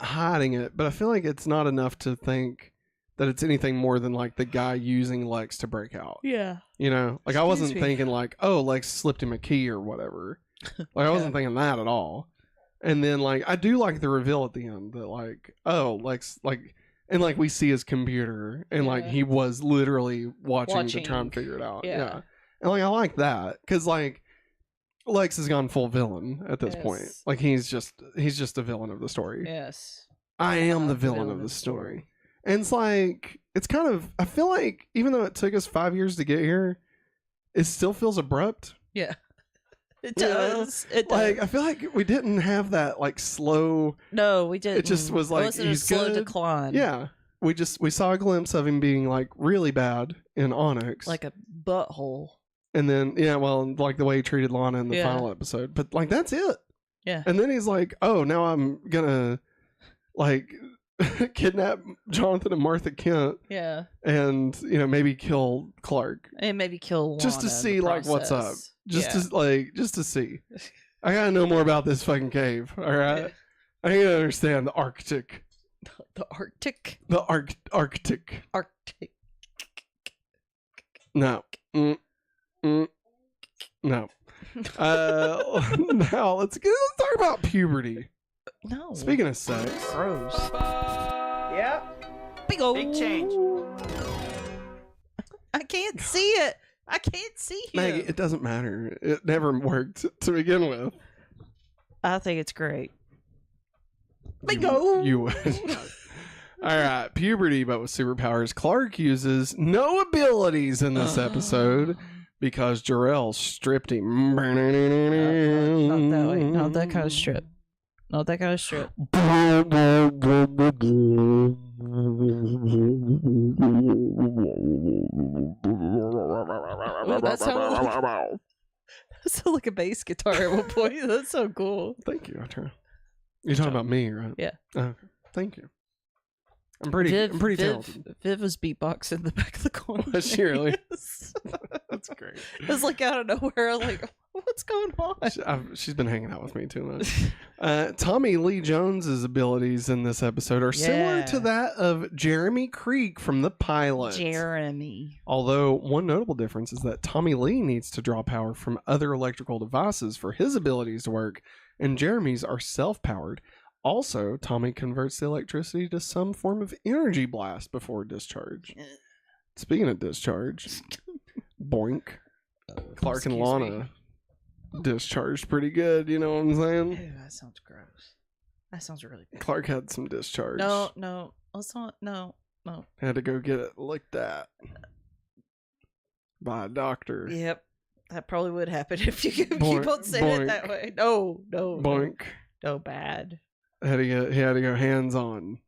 hiding it, but I feel like it's not enough to think that it's anything more than like the guy using Lex to break out. Yeah. You know, like I wasn't thinking like, oh, Lex slipped him a key or whatever. Like I wasn't thinking that at all. And then like I do like the reveal at the end that like, oh, Lex, like, and like we see his computer and like he was literally watching to try and figure it out. Yeah. And like I like that because like Lex has gone full villain at this point. Like he's just a villain of the story. Yes. I am the villain of the story. And it's like, it's kind of, I feel like even though it took us 5 years to get here, it still feels abrupt. Yeah. It does. It does. Like, I feel like we didn't have that like slow. No, we didn't. It just was like, it wasn't he's a slow good. decline. Yeah. We saw a glimpse of him being like really bad in Onyx. Like a butthole. And then, yeah, well, like the way he treated Lana in the final episode. But like, that's it. Yeah. And then he's like, oh, now I'm gonna like kidnap Jonathan and Martha Kent. Yeah. And, you know, maybe kill Clark. And maybe kill Lana just to see like what's up. Just to see. I gotta know more about this fucking cave. All right. I need to understand the Arctic. The Arctic. The Arctic. Arctic. No. No. Now let's talk about puberty. No. Speaking of sex. Gross. Yep. Big old Big change. I can't see it. I can't see him. Maggie, it doesn't matter. It never worked to begin with. I think it's great. Bingo. You would. All right, puberty, but with superpowers. Clark uses no abilities in this episode because Jor-El stripped him. Not that way. Not that kind of strip. Not that kind of strip. Ooh, that sounded like a bass guitar at one point. That's so cool. Thank you, Arturo. You're talking about me, right? Yeah. Thank you. I'm pretty talented. Viv was beatboxing in the back of the corner. Was she really? That's great. It was like out of nowhere. Like, what's going on? She's been hanging out with me too much. Tommy Lee Jones's abilities in this episode are similar to that of Jeremy Creek from the pilot. Jeremy. Although one notable difference is that Tommy Lee needs to draw power from other electrical devices for his abilities to work, and Jeremy's are self-powered. Also, Tommy converts the electricity to some form of energy blast before discharge. Speaking of discharge, boink. Clark and Lana discharged pretty good, you know what I'm saying? Ew, that sounds gross. That sounds really bad. Clark had some discharge. No. Let's not. No. Had to go get it like that by a doctor. Yep. That probably would happen if you keep Boink, on saying it that way. No. Boink. No, bad. He had to go hands on.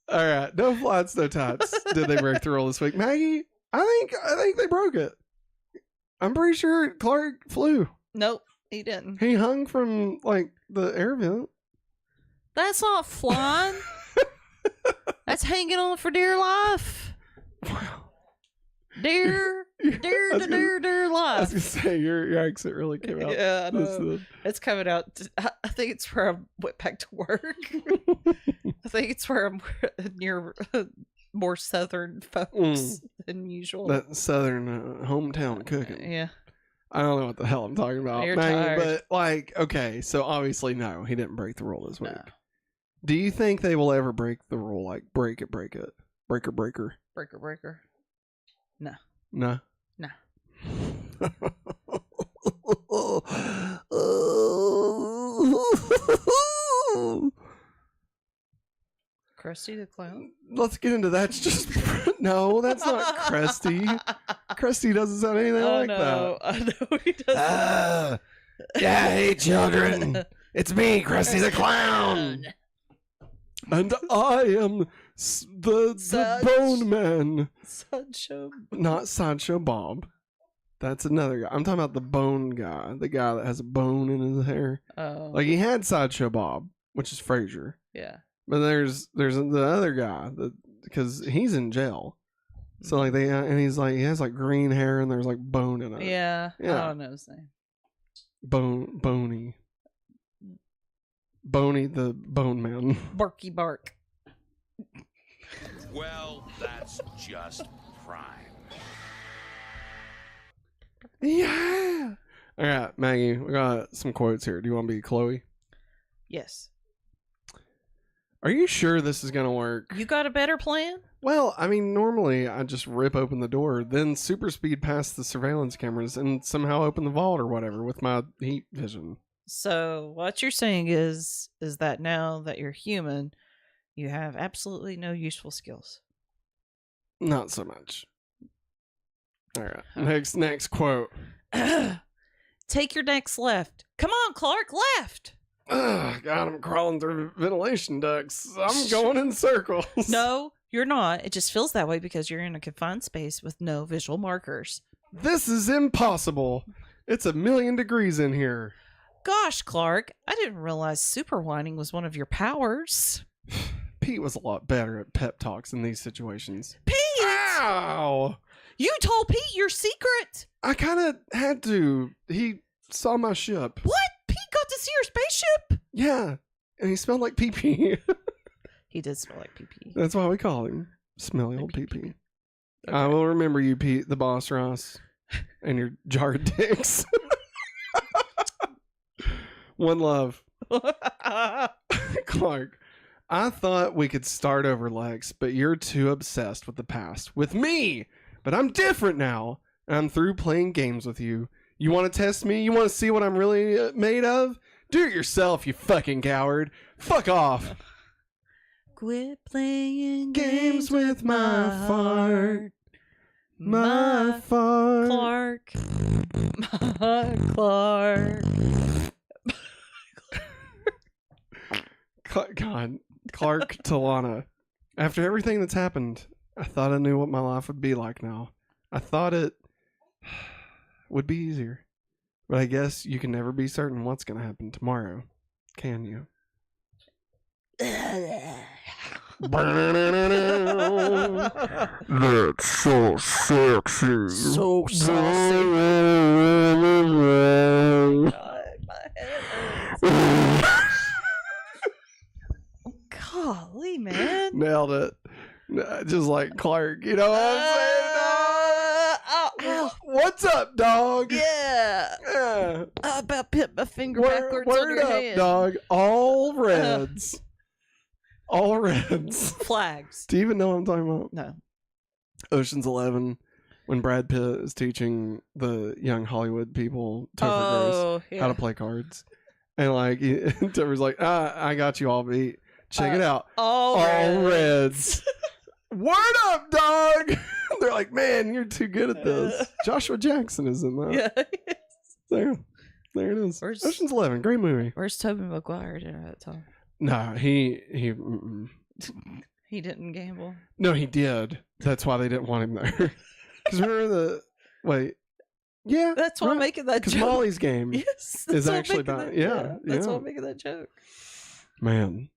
All right, no flats, no tats. Did they break the rule this week, Maggie? I think they broke it. I'm pretty sure Clark flew. Nope, he didn't. He hung from like the air vent. That's not flying. That's hanging on for dear life. Wow. Dear I was live. gonna say your accent really came out. Yeah, I This know. It's coming out. I think it's where I went back to work. I think it's where I'm near more southern folks than usual. that southern hometown cooking. Yeah. I don't know what the hell I'm talking about, You're Maggie, tired. but like, okay, so obviously no, he didn't break the rule this week. No. Do you think they will ever break the rule? Like break it, breaker. Breaker. No. No. No. Krusty the Clown? Let's get into that. It's just no, that's not Krusty. Krusty doesn't sound anything like that. I know he doesn't. Yeah, hey children, it's me, Krusty the Clown, and I am the Bone Man, Sancho. not Sancho Bob. That's another guy. I'm talking about the Bone guy, the guy that has a bone in his hair. Oh. Like he had Sideshow Bob, which is Frasier. Yeah. But there's the other guy that because he's in jail, so like and he's like he has like green hair and there's like bone in it. Yeah. Yeah. I don't know his name. Boney the Bone Man. Barky Bark. Well, that's just prime. Yeah. All right, Maggie, we got some quotes here. Do you want to be Chloe? Yes. Are you sure this is gonna work? You got a better plan? Well, I mean, normally I just rip open the door, then super speed past the surveillance cameras, and somehow open the vault or whatever with my heat vision. So what you're saying is that now that you're human, you have absolutely no useful skills. Not so much. All right, next quote. Take your next left. Come on, Clark, left. Ugh, God, I'm crawling through ventilation ducts. I'm going in circles. No, you're not. It just feels that way because you're in a confined space with no visual markers. This is impossible. It's 1,000,000 degrees in here. Gosh, Clark, I didn't realize super whining was one of your powers. Pete was a lot better at pep talks in these situations. Pete! Ow! You told Pete your secret. I kind of had to. He saw my ship. What? Pete got to see your spaceship? Yeah, and he smelled like pee-pee. He did smell like pee-pee. That's why we call him Smelly Old Pee-pee. Okay. I will remember you, Pete, the boss Ross, and your jarred dicks. One love. Clark, I thought we could start over, Lex, but you're too obsessed with the past. With me! But I'm different now, and I'm through playing games with you. You want to test me? You want to see what I'm really made of? Do it yourself, you fucking coward. Fuck off. Quit playing Games with my fart. My fart. Clark. My Clark. God, Clark to Lana. After everything that's happened, I thought I knew what my life would be like now. I thought it would be easier. But I guess you can never be certain what's going to happen tomorrow, can you? That's so sexy. So saucy. God, my head hurts. Golly, man. Nailed it. Just like Clark, you know what I'm saying? Ow. What's up, dog? Yeah. Yeah. I about put my finger Word, backwards on your up, hand. dog. All reds. All reds. Flags. Do you even know what I'm talking about? No. Ocean's 11, when Brad Pitt is teaching the young Hollywood people, Topher Grace, how to play cards. And like, Topher's like, I got you all beat. Check it out. All Reds. Word up, dog. They're like, man, you're too good at this. Joshua Jackson is in that. Yeah. There it is. Where's- Ocean's 11, great movie. Where's Tobey Maguire at that time? No, he He didn't gamble. no, he did. That's why they didn't want him there. Because remember yeah, That's why I'm making that because joke. Molly's game Yes. is that's why I'm actually making about that- That's yeah. why I'm making that joke. Man,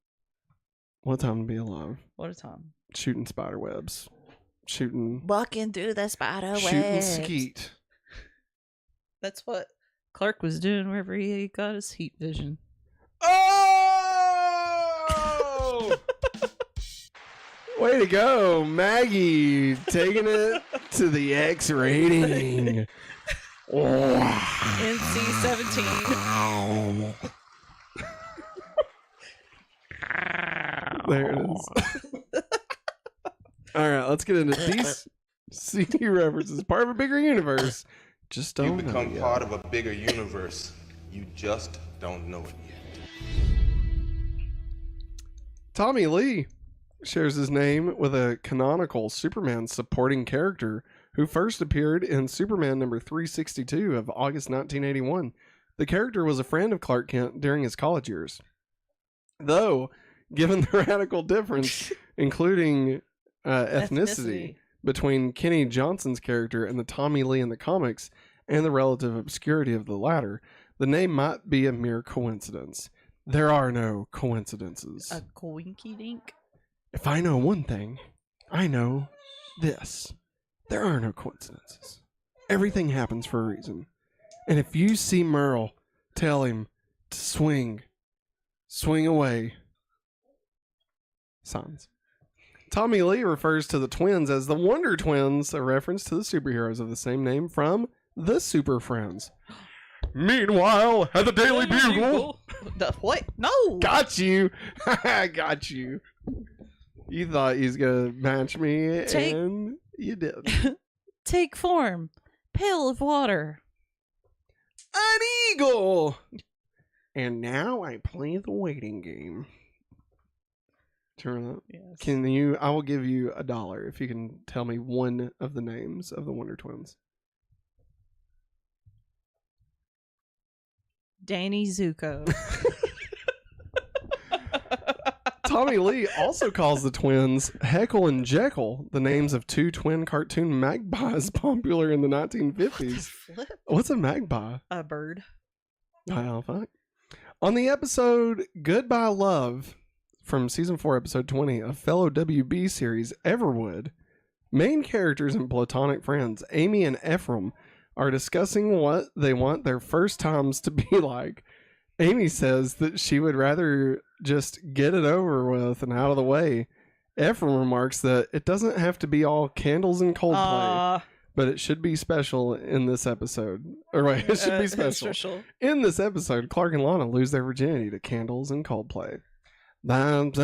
what time to be alive? What a time. Shooting spider webs. shooting Walking through the spider shooting skeet. That's what Clark was doing wherever he got his heat vision. Oh! Way to go, Maggie, taking it to the X rating. NC-17. There it is. All right, let's get into DCU references. Part of a bigger universe. Just don't You know become yet. part of a bigger universe. You just don't know it yet. Tommy Lee shares his name with a canonical Superman supporting character who first appeared in Superman number 362 of August 1981. The character was a friend of Clark Kent during his college years. Though, given the radical difference, including ethnicity between Kenny Johnson's character and the Tommy Lee in the comics, and the relative obscurity of the latter, the name might be a mere coincidence. There are no coincidences. A coinky dink. If I know one thing, I know this. There are no coincidences. Everything happens for a reason. And if you see Merle, tell him to swing away. Signs. Tommy Lee refers to the twins as the Wonder Twins, a reference to the superheroes of the same name from the Super Friends. Meanwhile, at the Daily Bugle. What? No. Got you. Got you. You thought you was going to match me, and you did. Take form. Pail of water. An eagle. And now I play the waiting game. Turn up. Yes. Can you? I will give you $1 if you can tell me one of the names of the Wonder Twins. Danny Zuko. Tommy Lee also calls the twins Heckle and Jekyll, the names of two twin cartoon magpies popular in the 1950s. Flip. What's a magpie? A bird. Oh, fuck. On the episode Goodbye Love from season 4, episode 20 of fellow WB series Everwood, main characters and platonic friends Amy and Ephraim are discussing what they want their first times to be like. Amy says that she would rather just get it over with and out of the way. Ephraim remarks that it doesn't have to be all candles and Coldplay, but it should be special in this episode. Or wait, it should be special. In this episode, Clark and Lana lose their virginity to candles and Coldplay. Let's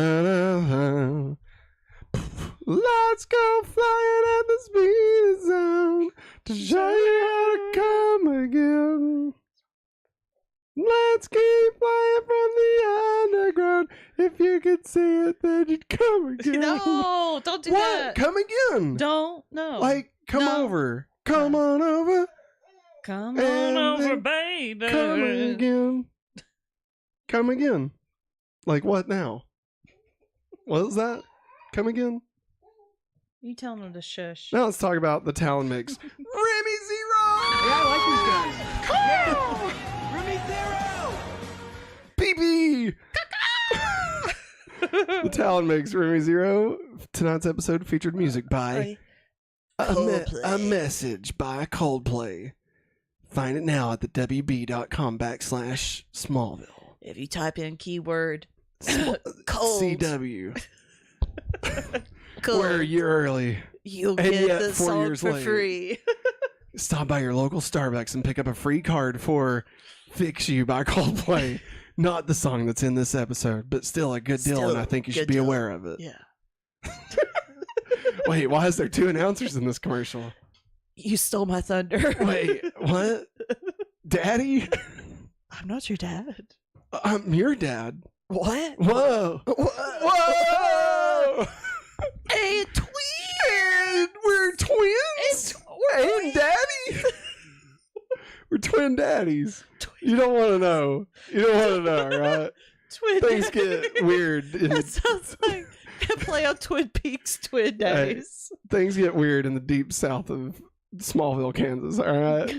go flying at the speed of sound to show you how to come again. Let's keep flying from the underground. If you could see it, then you'd come again. No, don't do what? that. Come again. Don't. No. Like, come No. over. Come on over. Come And on over, then baby. Come again. Come again. Like what now? What was that? Come again? You telling him to shush. Now let's talk about the Talon mix. Remy Zero! Yeah, I like these guys. Pee-pee! The Talon mix, Remy Zero. Tonight's episode featured music by a Message by Coldplay. Find it now at the wb.com/Smallville. If you type in keyword Cold. CW. cold, Where you're early. you'll and get yet the 4 song years for later. free. Stop by your local Starbucks and pick up a free card for Fix You by Coldplay. Not the song that's in this episode, but still a good deal, Still and I think you should good be deal. aware of it. Yeah. Wait, why is there 2 announcers in this commercial? You stole my thunder. Wait, what? Daddy? I'm not your dad. I'm your dad. What? Whoa. Whoa! Hey, twin! And we're twins? And daddy? We're twin daddies. You don't want to know. You don't want to know, right? Twin Things daddy. get weird. That sounds like a play on Twin Peaks Twin Daddies. Things get weird in the deep south of Smallville, Kansas, all right?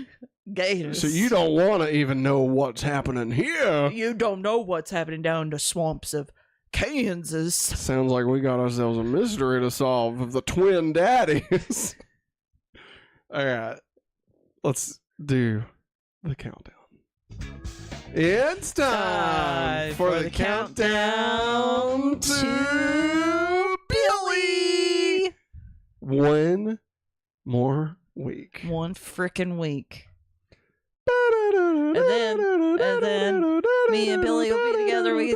Gators. So you don't want to even know what's happening here. You don't know what's happening down the swamps of Kansas. Sounds like we got ourselves a mystery to solve of the twin daddies. All right. Let's do the countdown. It's time for the countdown to Billy. One more week. One frickin' week. And then me and Billy will be together. We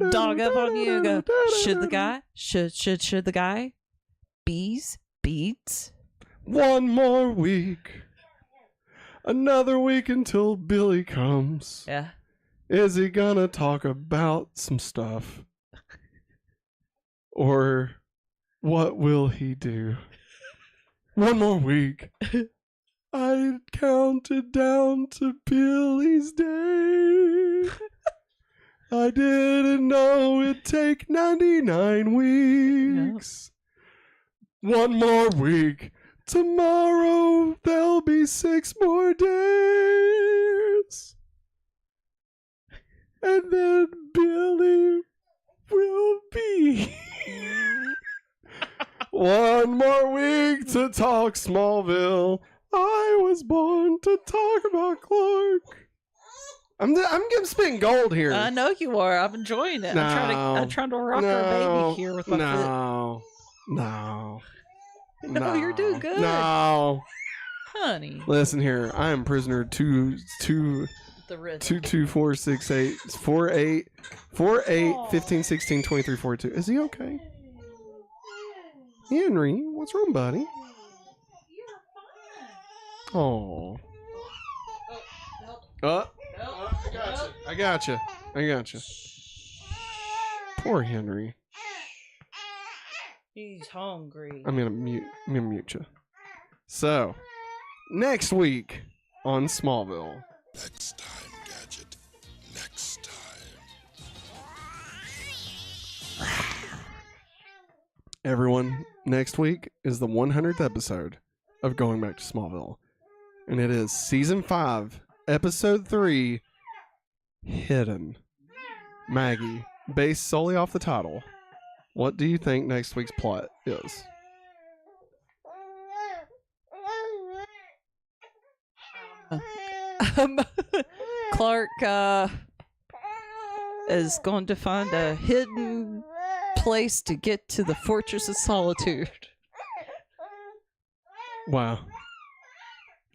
dog up on you and go, should the guy bees beats? One more week. Another week until Billy comes. Yeah. Is he gonna talk about some stuff? Or what will he do? One more week. I counted down to Billy's day. I didn't know it'd take 99 weeks. Yep. One more week. Tomorrow there'll be 6 more days. And then Billy will be. One more week to talk Smallville. I was born to talk about Clark. I'm spitting gold here. I know you are. I'm enjoying it. No, I'm trying to rock our baby here with my No, No, you're doing good. No, honey. listen here. I am prisoner 2246848 15 16 23 42. Is he okay? Henry, what's wrong, buddy? Oh. I got you. Poor Henry. He's hungry. I'm gonna mute you. So, next week on Smallville. Next time, Gadget. Next time. Everyone, next week is the 100th episode of Going Back to Smallville. And it is Season 5, Episode 3, Hidden. Maggie, based solely off the title, what do you think next week's plot is? Clark is going to find a hidden place to get to the Fortress of Solitude. Wow.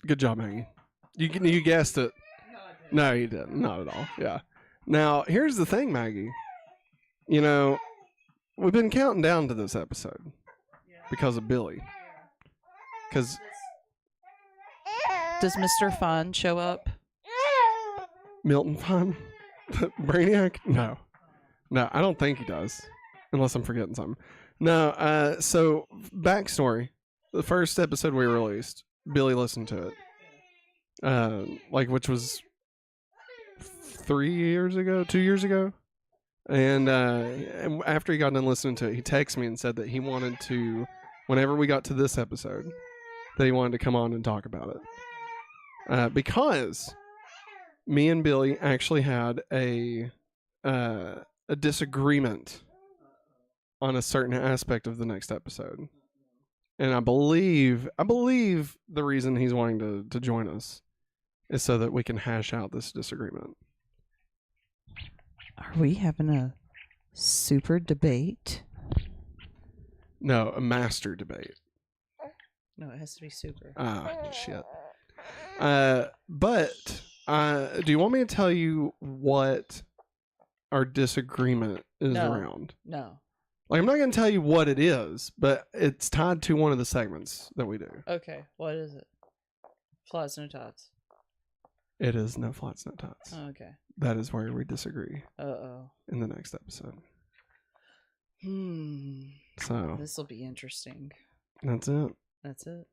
Good job, Maggie. You guessed it. No, you didn't. Not at all. Yeah. Now, here's the thing, Maggie. You know, we've been counting down to this episode because of Billy. Because does Mr. Fun show up? Milton Fun? Brainiac? No, I don't think he does. Unless I'm forgetting something. No, so, backstory. The first episode we released, Billy listened to it. Which was 2 years ago. And after he got done listening to it, he texted me and said that he wanted to, whenever we got to this episode, that he wanted to come on and talk about it. Because me and Billy actually had a disagreement on a certain aspect of the next episode. And I believe the reason he's wanting to join us is so that we can hash out this disagreement. Are we having a super debate? No, a master debate. No, it has to be super. Ah, shit. But do you want me to tell you what our disagreement is around? No. Like, I'm not going to tell you what it is, but it's tied to one of the segments that we do. Okay, what is it? Flats, no tots. It is no flats, no tots. Oh, okay. That is where we disagree. Uh-oh. In the next episode. So. This will be interesting. That's it. That's it.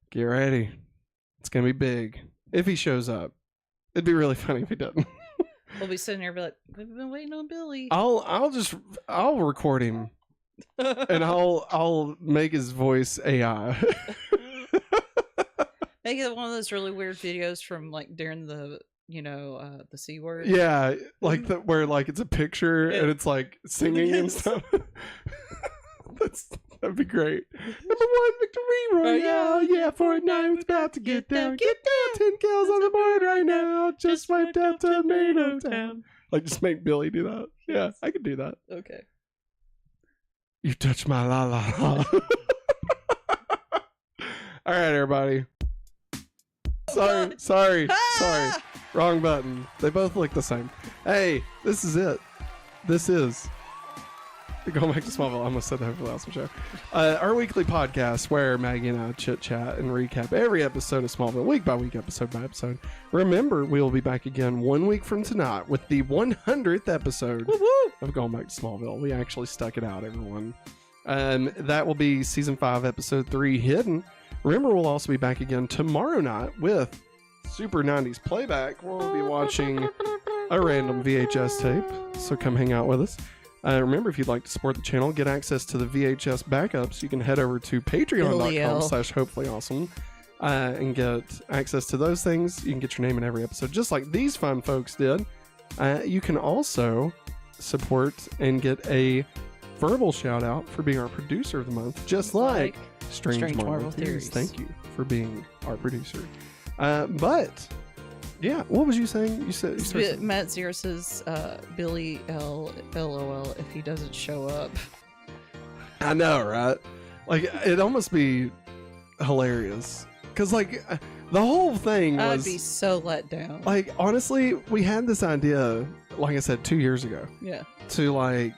Get ready. It's going to be big. If he shows up. It'd be really funny if he doesn't. We'll be sitting here and be like, we've been waiting on Billy. I'll record him. And I'll make his voice AI. Make it one of those really weird videos from like during the the C word. Yeah, like where like it's a picture and it's like singing and stuff. That'd be great. Number 1 victory royale. Yeah, Fortnite's about to get down. Get down. 10 kills on the board right now. Just wiped out Tomato Town. Like, just make Billy do that. Yeah, I could do that. Okay. You touch my la la la. All right, everybody. Sorry. Wrong button. They both look the same. Hey, this is it. This is going back to Smallville. I almost said that for the last show. Our weekly podcast where Maggie and I chit chat and recap every episode of Smallville, week by week, episode by episode. Remember, we will be back again 1 week from tonight with the 100th episode of Going Back to Smallville. We actually stuck it out, everyone. That will be season 5, episode 3, Hidden. Remember, we'll also be back again tomorrow night with Super 90s Playback. We'll be watching a random VHS tape, so come hang out with us. Remember, if you'd like to support the channel, get access to the VHS backups, you can head over to patreon.com/hopefullyawesome and get access to those things. You can get your name in every episode, just like these fine folks did. You can also support and get a verbal shout out for being our producer of the month, just like Strange Marvel Theories. Thank you for being our producer. But yeah, what was you saying? You said Matt Zero says Billy LOL if he doesn't show up. I know, right? Like, it'd almost be hilarious because like the whole thing was, I'd be so let down. Like, honestly, we had this idea, like I said, 2 years ago. Yeah. To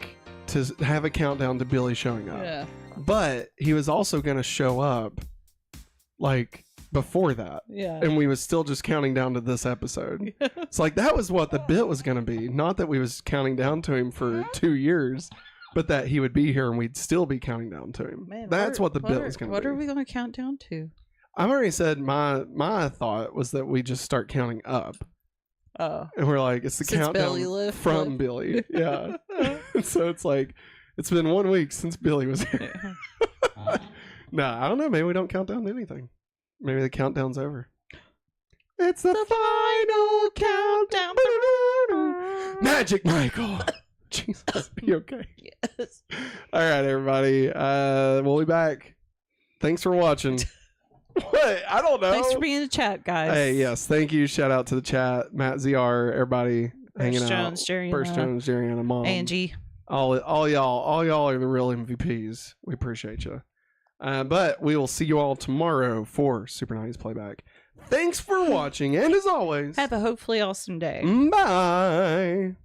have a countdown to Billy showing up. Yeah. But he was also going to show up like before that. Yeah. And we was still just counting down to this episode. It's like that was what the bit was going to be. Not that we was counting down to him for 2 years, but that he would be here and we'd still be counting down to him. Man, that's what the bit was going to be. What are we going to count down to? I've already said my thought was that we just start counting up. Oh. And we're like, it's the countdown from Billy. Yeah. So it's like, it's been 1 week since Billy was here. Nah, I don't know. Maybe we don't count down to anything. Maybe the countdown's over. It's the final countdown. Magic Michael. Jesus, are you okay? Yes. All right, everybody. We'll be back. Thanks for watching. What? I don't know. Thanks for being in the chat, guys. Hey, yes. Thank you. Shout out to the chat. Matt ZR, everybody hanging out. Burst Jones, Jerriana, Mom. Angie. All y'all are the real MVPs. We appreciate you. But we will see you all tomorrow for Super 90s Playback. Thanks for watching, and as always, have a hopefully awesome day. Bye.